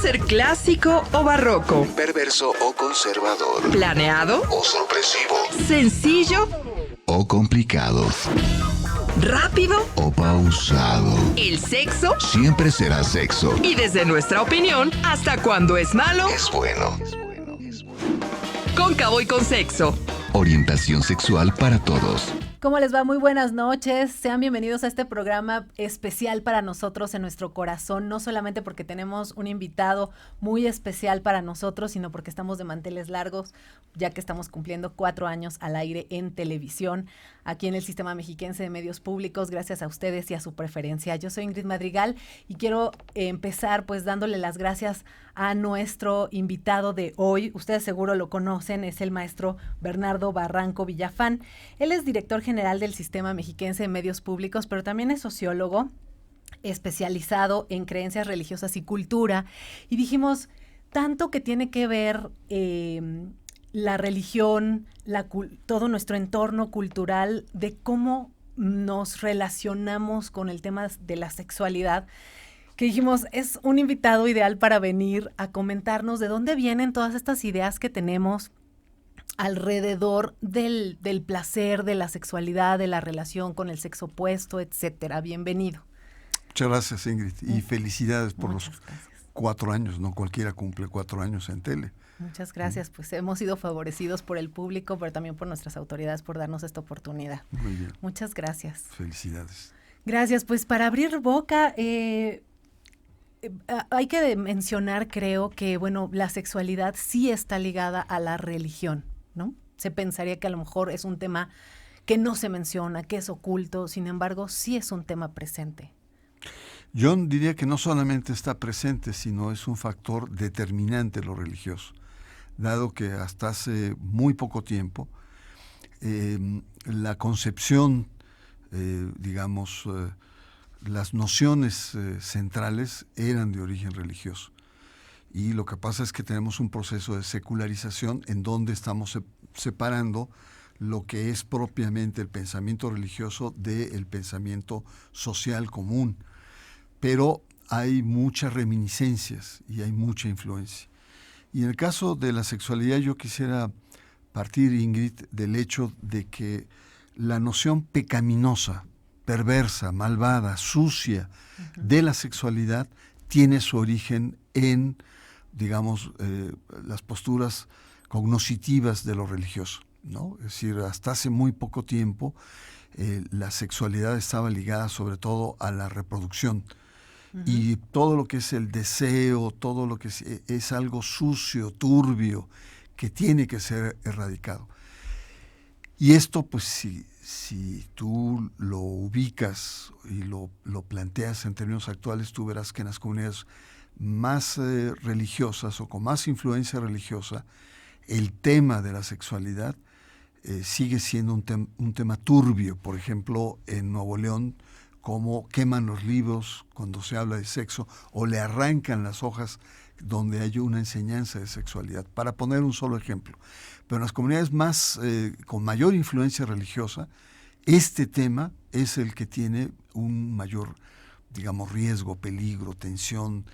ser clásico o barroco, perverso o conservador, planeado o sorpresivo, sencillo o complicado, rápido. o pausado. El sexo, Siempre será sexo. y desde nuestra opinión, hasta cuando es malo, Es bueno. cóncavo y con sexo. Orientación sexual para todos. ¿Cómo les va? Muy buenas noches. Sean bienvenidos a este programa especial para nosotros en nuestro corazón, no solamente porque tenemos un invitado muy especial para nosotros, sino porque estamos de manteles largos, ya que estamos cumpliendo 4 años al aire en televisión, aquí en el Sistema Mexiquense de Medios Públicos, gracias a ustedes y a su preferencia. Yo soy Ingrid Madrigal y quiero empezar pues dándole las gracias a nuestro invitado de hoy. Ustedes seguro lo conocen, es el maestro Bernardo Barranco Villafán. Él es director general del Sistema Mexiquense de Medios Públicos, pero también es sociólogo especializado en creencias religiosas y cultura. Y dijimos, tanto que tiene que ver la religión, todo nuestro entorno cultural, de cómo nos relacionamos con el tema de la sexualidad, que dijimos, es un invitado ideal para venir a comentarnos de dónde vienen todas estas ideas que tenemos alrededor del placer, de la sexualidad, de la relación con el sexo opuesto, etcétera. Bienvenido. Muchas gracias, Ingrid, y felicidades por Muchas los gracias. 4 años, no cualquiera cumple 4 años en tele. Muchas gracias, pues hemos sido favorecidos por el público, pero también por nuestras autoridades por darnos esta oportunidad. Muy bien, Muchas gracias. felicidades. Gracias, pues para abrir boca, hay que mencionar, creo que, bueno, la sexualidad sí está ligada a la religión, ¿no? Se pensaría que a lo mejor es un tema que no se menciona, que es oculto, sin embargo, sí es un tema presente. Yo diría que no solamente está presente, sino es un factor determinante lo religioso, dado que hasta hace muy poco tiempo la concepción, las nociones centrales eran de origen religioso. Y lo que pasa es que tenemos un proceso de secularización en donde estamos separando lo que es propiamente el pensamiento religioso del pensamiento social común. Pero hay muchas reminiscencias y hay mucha influencia. Y en el caso de la sexualidad yo quisiera partir, Ingrid, del hecho de que la noción pecaminosa, perversa, malvada, sucia de la sexualidad tiene su origen en, digamos, las posturas cognoscitivas de lo religioso, ¿no? Es decir, hasta hace muy poco tiempo la sexualidad estaba ligada sobre todo a la reproducción. Y todo lo que es el deseo, todo lo que es algo sucio, turbio, que tiene que ser erradicado. Y esto, pues, si tú lo ubicas y lo planteas en términos actuales, tú verás que en las comunidades más religiosas o con más influencia religiosa, el tema de la sexualidad sigue siendo un tema turbio. Por ejemplo, en Nuevo León, cómo queman los libros cuando se habla de sexo o le arrancan las hojas donde hay una enseñanza de sexualidad, para poner un solo ejemplo. Pero en las comunidades con mayor influencia religiosa, este tema es el que tiene un mayor, digamos, riesgo, peligro, tensión,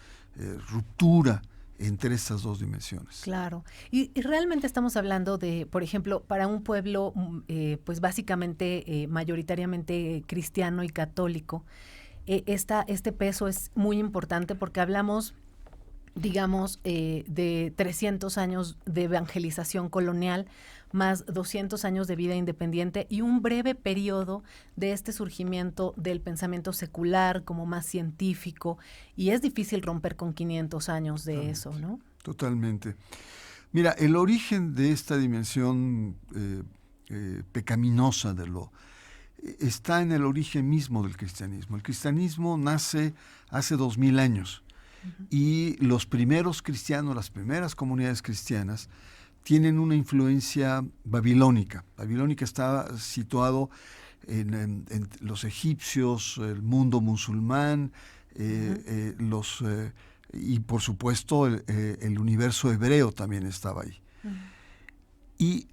ruptura entre estas dos dimensiones. Claro, y realmente estamos hablando de, por ejemplo, para un pueblo pues básicamente mayoritariamente cristiano y católico, este peso es muy importante porque hablamos, digamos, de 300 años de evangelización colonial, más 200 años de vida independiente y un breve periodo de este surgimiento del pensamiento secular como más científico, y es difícil romper con 500 años de Totalmente, eso, ¿no? Totalmente. Mira, el origen de esta dimensión pecaminosa está en el origen mismo del cristianismo. El cristianismo nace hace 2000 años. Y los primeros cristianos, las primeras comunidades cristianas, tienen una influencia babilónica. Babilónica está situado en los egipcios, el mundo musulmán, y por supuesto el universo hebreo también estaba ahí. Y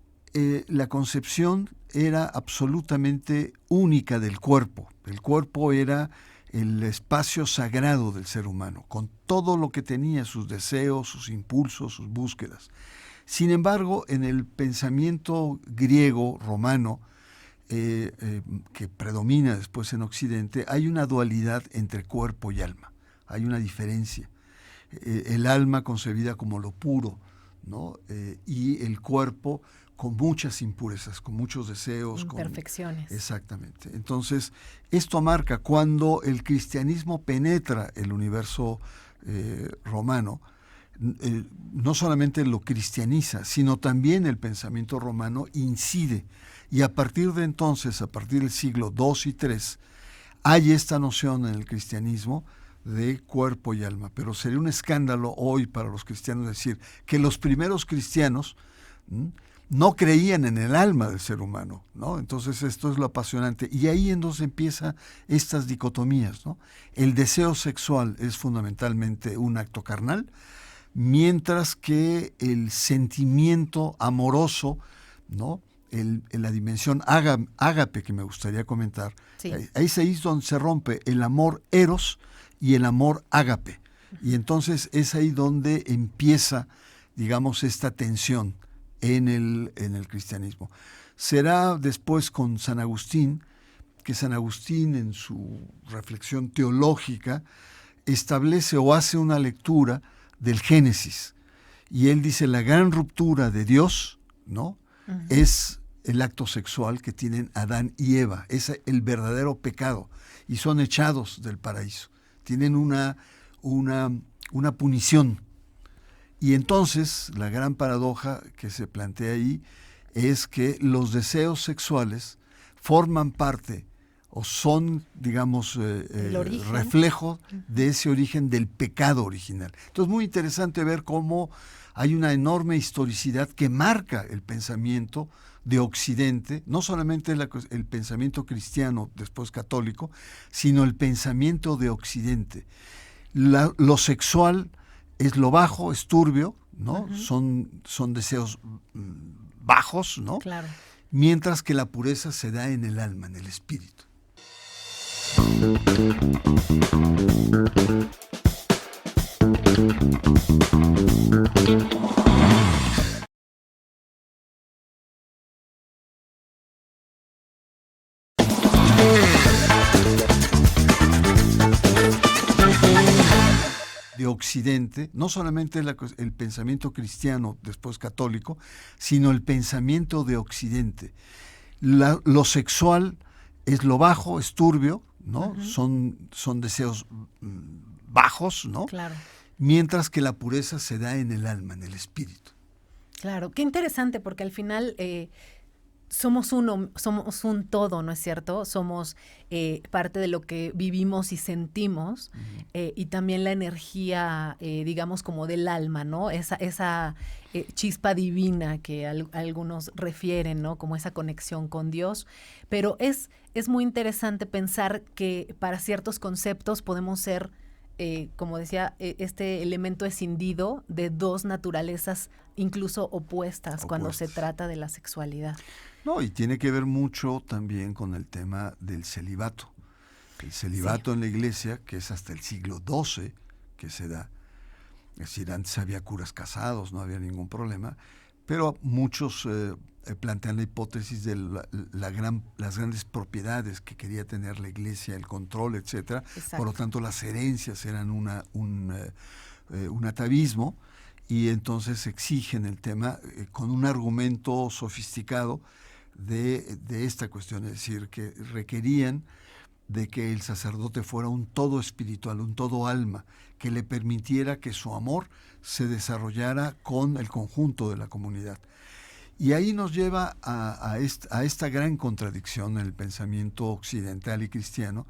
la concepción era absolutamente única del cuerpo. El cuerpo era el espacio sagrado del ser humano, con todo lo que tenía, sus deseos, sus impulsos, sus búsquedas. Sin embargo, en el pensamiento griego, romano, que predomina después en Occidente, hay una dualidad entre cuerpo y alma, hay una diferencia. El alma concebida como lo puro, ¿no? Y el cuerpo con muchas impurezas, con muchos deseos. Imperfecciones. Exactamente. Entonces, esto marca cuando el cristianismo penetra el universo romano, no solamente lo cristianiza, sino también el pensamiento romano incide. Y a partir de entonces, a partir del siglo II y III, hay esta noción en el cristianismo de cuerpo y alma. Pero sería un escándalo hoy para los cristianos decir que los primeros cristianos no creían en el alma del ser humano, ¿no? Entonces esto es lo apasionante. Y ahí entonces empiezan estas dicotomías, ¿no? El deseo sexual es fundamentalmente un acto carnal, mientras que el sentimiento amoroso, ¿no? La dimensión ágape que me gustaría comentar, sí. Ahí es donde se rompe el amor eros y el amor ágape. Y entonces es ahí donde empieza, digamos, esta tensión en el cristianismo. Será después con San Agustín, que San Agustín en su reflexión teológica establece o hace una lectura del Génesis. Y él dice, la gran ruptura de Dios, ¿no? Es el acto sexual que tienen Adán y Eva, es el verdadero pecado, y son echados del paraíso. Tienen una punición. Y entonces la gran paradoja que se plantea ahí es que los deseos sexuales forman parte o son, digamos, reflejo de ese origen del pecado original. Entonces, muy interesante ver cómo hay una enorme historicidad que marca el pensamiento de Occidente, no solamente el pensamiento cristiano, después católico, sino el pensamiento de Occidente. Lo sexual es lo bajo, es turbio, ¿no? Son deseos bajos, ¿no? Claro. Mientras que la pureza se da en el alma, en el espíritu. De Occidente, no solamente el pensamiento cristiano, después católico, sino el pensamiento de Occidente. Lo sexual es lo bajo, es turbio, ¿no? Son deseos bajos, ¿no? Claro. Mientras que la pureza se da en el alma, en el espíritu. Claro, qué interesante, porque al final somos un todo, ¿no es cierto? Somos parte de lo que vivimos y sentimos, y también la energía, digamos, como del alma, ¿no? Esa chispa divina que algunos refieren, ¿no? Como esa conexión con Dios. Pero es muy interesante pensar que para ciertos conceptos podemos ser, como decía, este elemento escindido de dos naturalezas incluso opuestas cuando se trata de la sexualidad. No, y tiene que ver mucho también con el tema del celibato. El celibato en la iglesia, que es hasta el siglo XII que se da. Es decir, antes había curas casados, no había ningún problema, pero muchos plantean la hipótesis de las grandes propiedades que quería tener la iglesia, el control, etcétera. Por lo tanto, las herencias eran un atavismo, y entonces exigen el tema con un argumento sofisticado de esta cuestión, es decir, que requerían de que el sacerdote fuera un todo espiritual, un todo alma, que le permitiera que su amor se desarrollara con el conjunto de la comunidad. Y ahí nos lleva a esta gran contradicción en el pensamiento occidental y cristiano,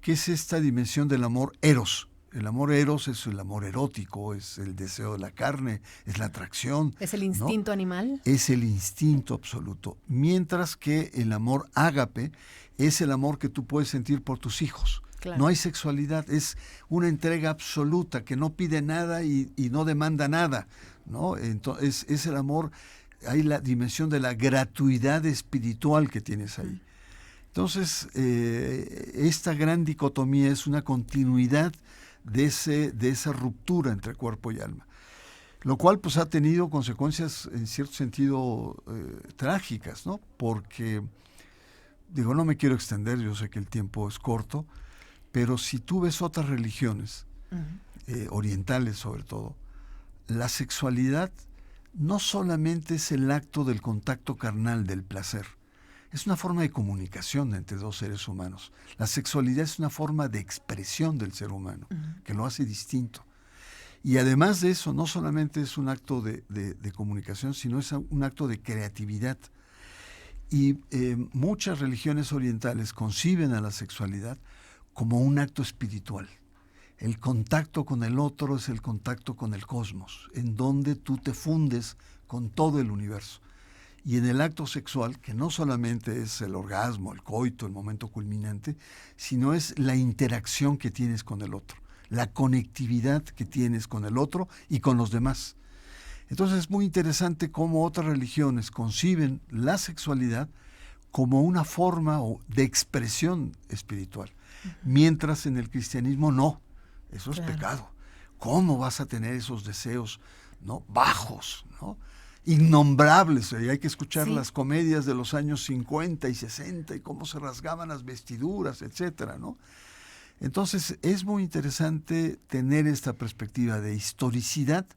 que es esta dimensión del amor eros. El amor eros es el amor erótico, es el deseo de la carne, es la atracción. ¿Es el instinto, ¿no?, animal? Es el instinto absoluto. Mientras que el amor ágape es el amor que tú puedes sentir por tus hijos. Claro. No hay sexualidad, es una entrega absoluta que no pide nada y no demanda nada, ¿no? Entonces, es el amor, hay la dimensión de la gratuidad espiritual que tienes ahí. Entonces, esta gran dicotomía es una continuidad de esa ruptura entre cuerpo y alma, lo cual pues ha tenido consecuencias en cierto sentido trágicas, ¿no? Porque, digo, no me quiero extender, yo sé que el tiempo es corto, pero si tú ves otras religiones, orientales sobre todo, la sexualidad no solamente es el acto del contacto carnal, del placer, es una forma de comunicación entre dos seres humanos. La sexualidad es una forma de expresión del ser humano, que lo hace distinto. Y además de eso, no solamente es un acto de comunicación, sino es un acto de creatividad. Y muchas religiones orientales conciben a la sexualidad como un acto espiritual. El contacto con el otro es el contacto con el cosmos, en donde tú te fundes con todo el universo. Y en el acto sexual, que no solamente es el orgasmo, el coito, el momento culminante, sino es la interacción que tienes con el otro, la conectividad que tienes con el otro y con los demás. Entonces es muy interesante cómo otras religiones conciben la sexualidad como una forma de expresión espiritual, mientras en el cristianismo no, eso es pecado. ¿Cómo vas a tener esos deseos, ¿no?, bajos, ¿no?, innombrables? Y hay que escuchar las comedias de los años 50 y 60 y cómo se rasgaban las vestiduras, etcétera, ¿no? Entonces es muy interesante tener esta perspectiva de historicidad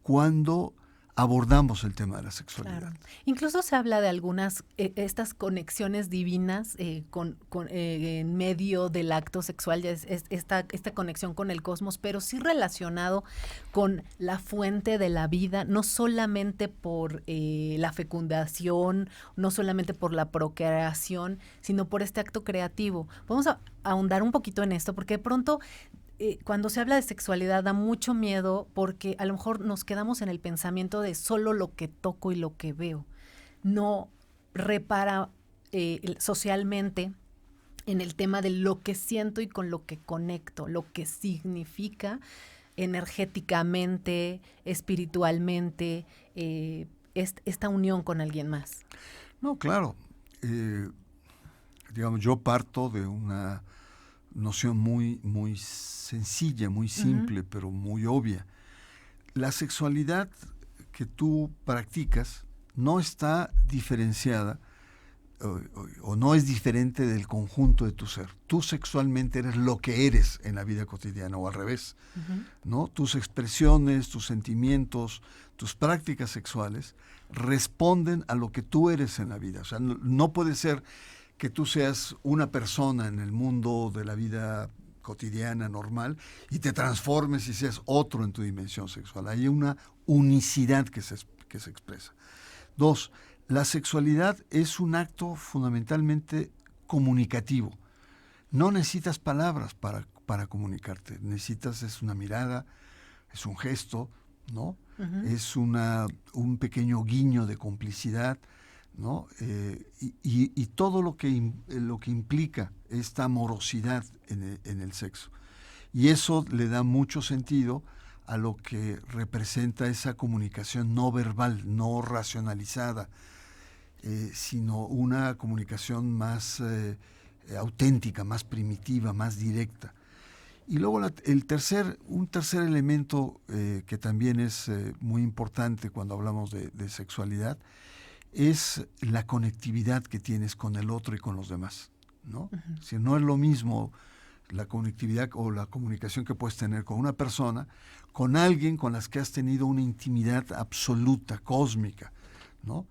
cuando abordamos el tema de la sexualidad. Claro. Incluso se habla de algunas, estas conexiones divinas en medio del acto sexual, ya es esta conexión con el cosmos, pero sí relacionado con la fuente de la vida, no solamente por la fecundación, no solamente por la procreación, sino por este acto creativo. Vamos a ahondar un poquito en esto, porque de pronto cuando se habla de sexualidad da mucho miedo, porque a lo mejor nos quedamos en el pensamiento de solo lo que toco y lo que veo. No repara socialmente en el tema de lo que siento y con lo que conecto, lo que significa energéticamente, espiritualmente, esta unión con alguien más. No, claro. Digamos, yo parto de una noción muy, muy sencilla, muy simple, pero muy obvia. La sexualidad que tú practicas no está diferenciada o no es diferente del conjunto de tu ser. Tú sexualmente eres lo que eres en la vida cotidiana, o al revés, ¿no? Tus expresiones, tus sentimientos, tus prácticas sexuales responden a lo que tú eres en la vida. O sea, no puede ser que tú seas una persona en el mundo de la vida cotidiana, normal, y te transformes y seas otro en tu dimensión sexual. Hay una unicidad que se expresa. 2, la sexualidad es un acto fundamentalmente comunicativo. No necesitas palabras para comunicarte. Es una mirada, es un gesto, ¿no? Es un pequeño guiño de complicidad, ¿no? Y todo lo que implica esta amorosidad en el sexo. Y eso le da mucho sentido a lo que representa esa comunicación no verbal, no racionalizada, sino una comunicación más auténtica, más primitiva, más directa. Y luego un tercer elemento que también es muy importante cuando hablamos de sexualidad es la conectividad que tienes con el otro y con los demás, ¿no? Si no es lo mismo la conectividad o la comunicación que puedes tener con una persona, con alguien con las que has tenido una intimidad absoluta, cósmica, ¿no?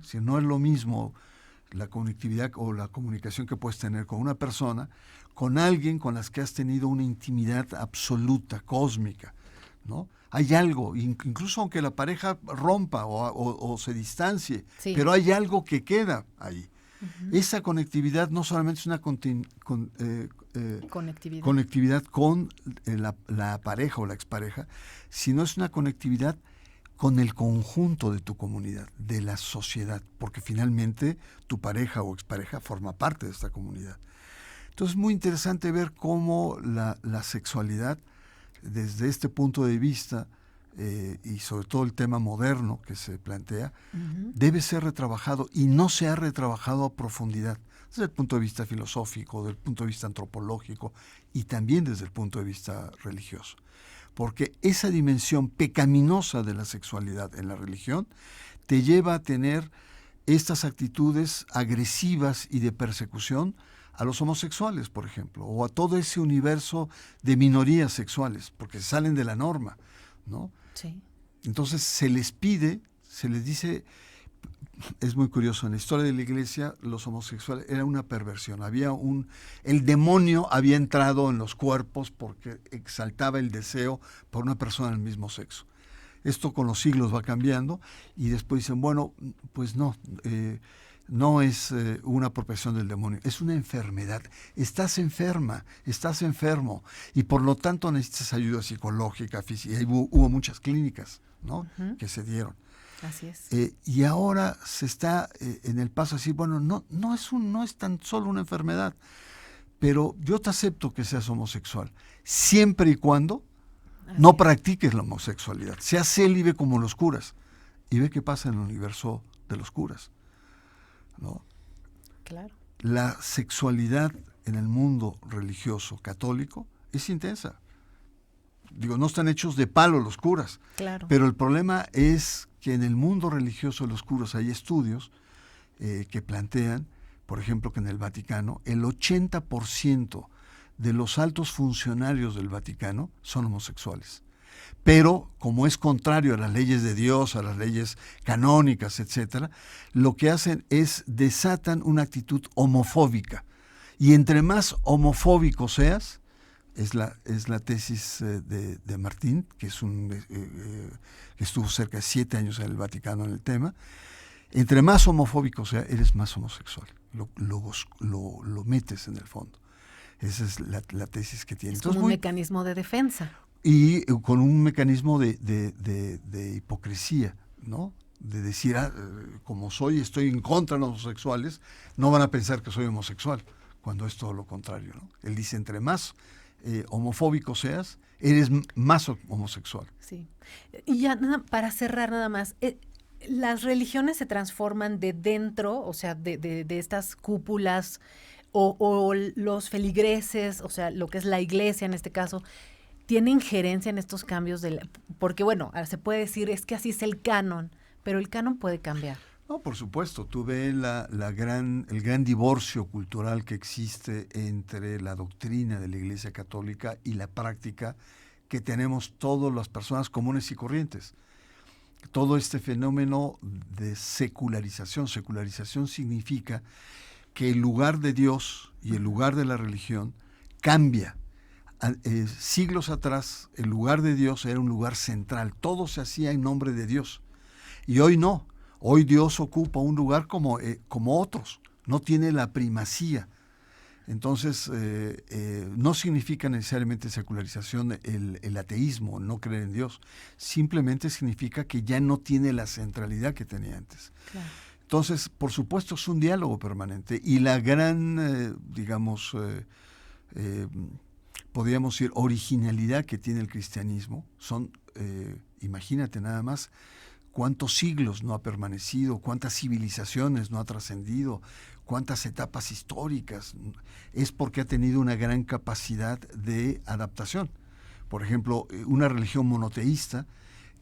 Si no es lo mismo la conectividad o la comunicación que puedes tener con una persona, con alguien con las que has tenido una intimidad absoluta, cósmica, ¿no? Hay algo, incluso aunque la pareja rompa o se distancie, pero hay algo que queda ahí. Esa conectividad no solamente es una conectividad con la pareja o la expareja, sino es una conectividad con el conjunto de tu comunidad, de la sociedad, porque finalmente tu pareja o expareja forma parte de esta comunidad. Entonces es muy interesante ver cómo la sexualidad, desde este punto de vista, y sobre todo el tema moderno que se plantea, debe ser retrabajado y no se ha retrabajado a profundidad, desde el punto de vista filosófico, desde el punto de vista antropológico y también desde el punto de vista religioso. Porque esa dimensión pecaminosa de la sexualidad en la religión te lleva a tener estas actitudes agresivas y de persecución a los homosexuales, por ejemplo, o a todo ese universo de minorías sexuales, porque salen de la norma, ¿no? Sí. Entonces se les dice, es muy curioso, en la historia de la iglesia los homosexuales era una perversión, el demonio había entrado en los cuerpos porque exaltaba el deseo por una persona del mismo sexo. Esto con los siglos va cambiando y después dicen, bueno, pues no es una apropiación del demonio, es una enfermedad. Estás enferma, estás enfermo y por lo tanto necesitas ayuda psicológica, física. Y hubo muchas clínicas, ¿no? Que se dieron. Así es. Y ahora se está en el paso así, bueno, no es tan solo una enfermedad, pero yo te acepto que seas homosexual, siempre y cuando no practiques la homosexualidad, seas célibe como los curas, y ve qué pasa en el universo de los curas, ¿no? Claro. La sexualidad en el mundo religioso católico es intensa. Digo, no están hechos de palo los curas, Claro. pero el problema es que en el mundo religioso de los curas hay estudios que plantean, por ejemplo, que en el Vaticano el 80% de los altos funcionarios del Vaticano son homosexuales. Pero, como es contrario a las leyes de Dios, a las leyes canónicas, etcétera, lo que hacen es desatan una actitud homofóbica. Y entre más homofóbico seas, es la tesis de Martín, que que estuvo cerca de 7 años en el Vaticano en el tema. Entre más homofóbico sea, eres más homosexual. Lo metes en el fondo. Esa es la tesis que tiene. Es como un mecanismo de defensa. Y con un mecanismo de hipocresía, ¿no? De decir, como estoy en contra de los homosexuales, no van a pensar que soy homosexual, cuando es todo lo contrario, ¿no? Él dice, entre más homofóbico seas, eres más homosexual. Sí. Y ya para cerrar nada más, las religiones se transforman de dentro, o sea, de estas cúpulas, o los feligreses, o sea, lo que es la iglesia en este caso, ¿tiene injerencia en estos cambios? Porque bueno, ahora se puede decir, es que así es el canon, pero el canon puede cambiar. No, por supuesto. Tú ves el gran divorcio cultural que existe entre la doctrina de la Iglesia Católica y la práctica que tenemos todas las personas comunes y corrientes. Todo este fenómeno de secularización. Secularización significa que el lugar de Dios y el lugar de la religión cambia. Siglos atrás, el lugar de Dios era un lugar central. Todo se hacía en nombre de Dios. Y hoy no. Hoy Dios ocupa un lugar como otros, no tiene la primacía. Entonces, no significa necesariamente secularización el ateísmo, no creer en Dios. Simplemente significa que ya no tiene la centralidad que tenía antes. Claro. Entonces, por supuesto, es un diálogo permanente. Y la gran, podríamos decir, originalidad que tiene el cristianismo son, imagínate nada más, cuántos siglos no ha permanecido, cuántas civilizaciones no ha trascendido, cuántas etapas históricas, es porque ha tenido una gran capacidad de adaptación. Por ejemplo, una religión monoteísta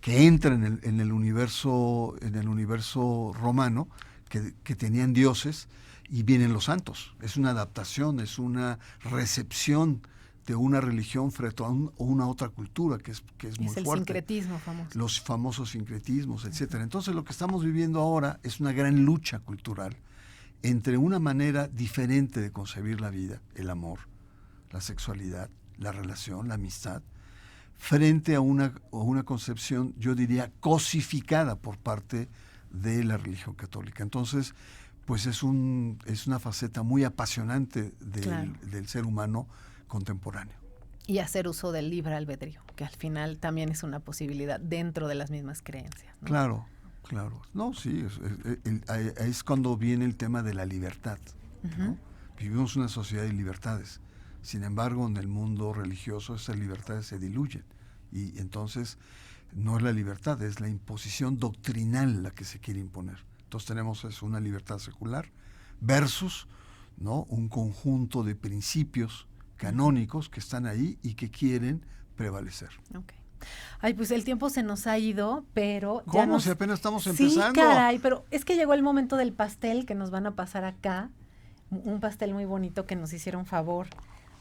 que entra en el universo romano, que tenían dioses, y vienen los santos. Es una adaptación, es una recepción de una religión frente a una otra cultura que es muy fuerte. Es el sincretismo famoso. Los famosos sincretismos, etcétera. Entonces lo que estamos viviendo ahora es una gran lucha cultural entre una manera diferente de concebir la vida, el amor, la sexualidad, la relación, la amistad, frente a una concepción, yo diría, cosificada por parte de la religión católica. Entonces, pues es una faceta muy apasionante del ser humano contemporáneo. y hacer uso del libre albedrío, que al final también es una posibilidad dentro de las mismas creencias, ¿no? Claro, claro. No, sí, es cuando viene el tema de la libertad, ¿no? Vivimos una sociedad de libertades. Sin embargo, en el mundo religioso esas libertades se diluyen y entonces no es la libertad, es la imposición doctrinal la que se quiere imponer. Entonces tenemos una libertad secular versus, ¿no?, un conjunto de principios canónicos que están ahí y que quieren prevalecer. Okay. Ay, pues el tiempo se nos ha ido, pero ¿Cómo? Si apenas estamos empezando. Sí, caray, pero es que llegó el momento del pastel que nos van a pasar acá, un pastel muy bonito que nos hicieron favor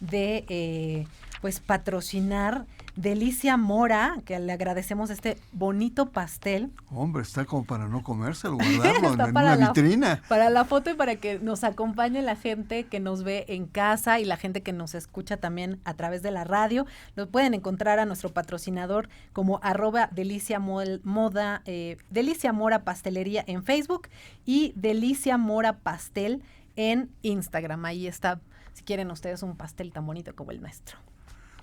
de pues patrocinar Delicia Mora, que le agradecemos este bonito pastel. Hombre, está como para no comérselo, guardarlo Está en para una vitrina. Para la foto y para que nos acompañe la gente que nos ve en casa y la gente que nos escucha también a través de la radio. Lo pueden encontrar a nuestro patrocinador como @Delicia Moda, Delicia Mora Pastelería en Facebook y Delicia Mora Pastel en Instagram. Ahí está, si quieren ustedes un pastel tan bonito como el nuestro.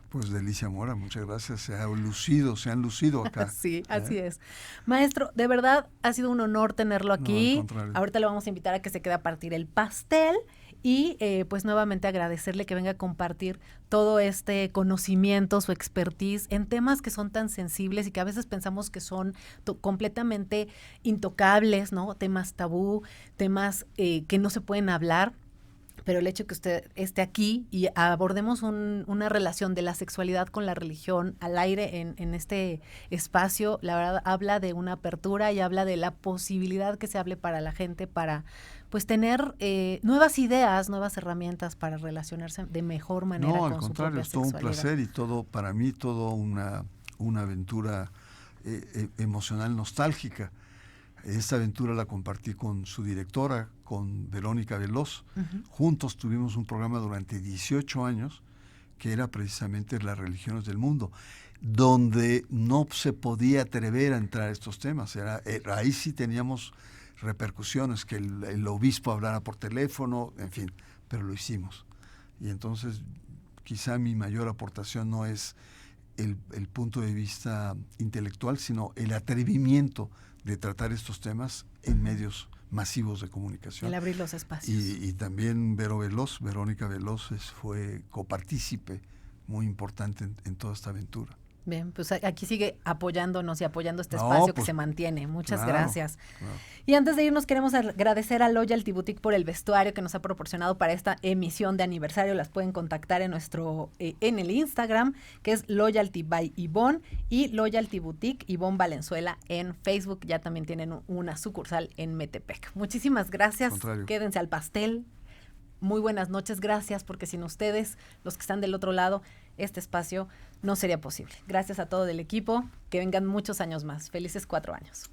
Pues Delicia Mora, muchas gracias. Se han lucido acá. Sí, así es. Maestro, de verdad ha sido un honor tenerlo aquí. No, al contrario. Ahorita le vamos a invitar a que se quede a partir el pastel y pues nuevamente agradecerle que venga a compartir todo este conocimiento, su expertise en temas que son tan sensibles y que a veces pensamos que son completamente intocables, ¿no? Temas tabú, temas que no se pueden hablar. Pero el hecho que usted esté aquí y abordemos una relación de la sexualidad con la religión al aire en este espacio, la verdad habla de una apertura y habla de la posibilidad que se hable para la gente para pues tener nuevas ideas, nuevas herramientas para relacionarse de mejor manera No, al con su contrario, propia es todo un sexualidad. placer y todo, para mí, todo una aventura emocional nostálgica. Esta aventura la compartí con su directora, con Verónica Veloz. Juntos tuvimos un programa durante 18 años que era precisamente las religiones del mundo, donde no se podía atrever a entrar a estos temas. Ahí sí teníamos repercusiones, que el obispo hablara por teléfono, en fin, pero lo hicimos. Y entonces quizá mi mayor aportación no es el punto de vista intelectual, sino el atrevimiento de tratar estos temas en medios masivos de comunicación. El abrir los espacios. Y también Verónica Veloz fue copartícipe muy importante en toda esta aventura. Bien, pues aquí sigue apoyándonos y apoyando este espacio que pues, se mantiene. Muchas claro, gracias. Claro. Y antes de irnos queremos agradecer a Loyalty Boutique por el vestuario que nos ha proporcionado para esta emisión de aniversario. Las pueden contactar en en el Instagram, que es Loyalty by Ivonne, y Loyalty Boutique Ivonne Valenzuela en Facebook. Ya también tienen una sucursal en Metepec. Muchísimas gracias. Contrario. Quédense al pastel. Muy buenas noches, gracias, porque sin ustedes, los que están del otro lado, este espacio no sería posible. Gracias a todo el equipo, que vengan muchos años más. Felices 4 años.